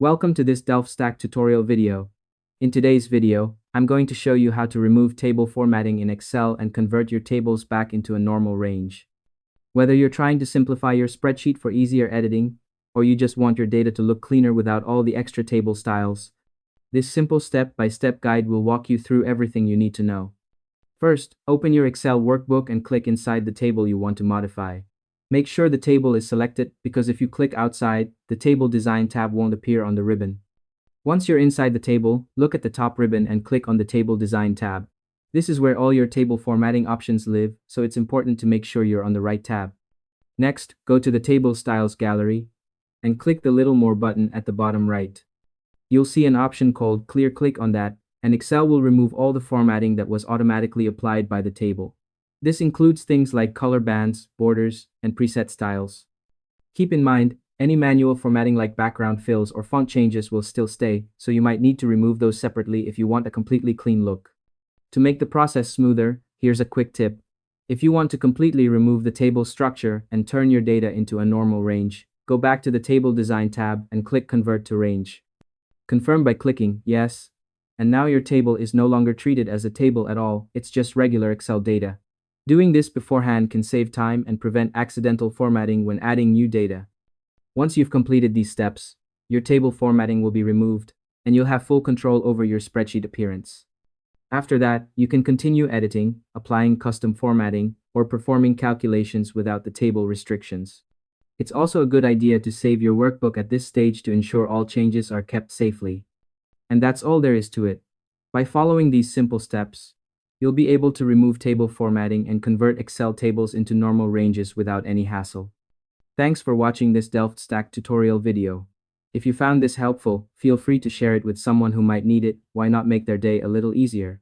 Welcome to this Delft Stack tutorial video. In today's video, I'm going to show you how to remove table formatting in Excel and convert your tables back into a normal range. Whether you're trying to simplify your spreadsheet for easier editing, or you just want your data to look cleaner without all the extra table styles, this simple step-by-step guide will walk you through everything you need to know. First, open your Excel workbook and click inside the table you want to modify. Make sure the table is selected because if you click outside, the Table Design tab won't appear on the ribbon. Once you're inside the table, look at the top ribbon and click on the Table Design tab. This is where all your table formatting options live, so it's important to make sure you're on the right tab. Next, go to the Table Styles gallery and click the little More button at the bottom right. You'll see an option called Clear. Click on that, and Excel will remove all the formatting that was automatically applied by the table. This includes things like color bands, borders, and preset styles. Keep in mind, any manual formatting like background fills or font changes will still stay, so you might need to remove those separately if you want a completely clean look. To make the process smoother, here's a quick tip. If you want to completely remove the table structure and turn your data into a normal range, go back to the Table Design tab and click Convert to Range. Confirm by clicking Yes, and now your table is no longer treated as a table at all, it's just regular Excel data. Doing this beforehand can save time and prevent accidental formatting when adding new data. Once you've completed these steps, your table formatting will be removed, and you'll have full control over your spreadsheet appearance. After that, you can continue editing, applying custom formatting, or performing calculations without the table restrictions. It's also a good idea to save your workbook at this stage to ensure all changes are kept safely. And that's all there is to it. By following these simple steps, you'll be able to remove table formatting and convert Excel tables into normal ranges without any hassle. Thanks for watching this Delft Stack tutorial video. If you found this helpful, feel free to share it with someone who might need it. Why not make their day a little easier?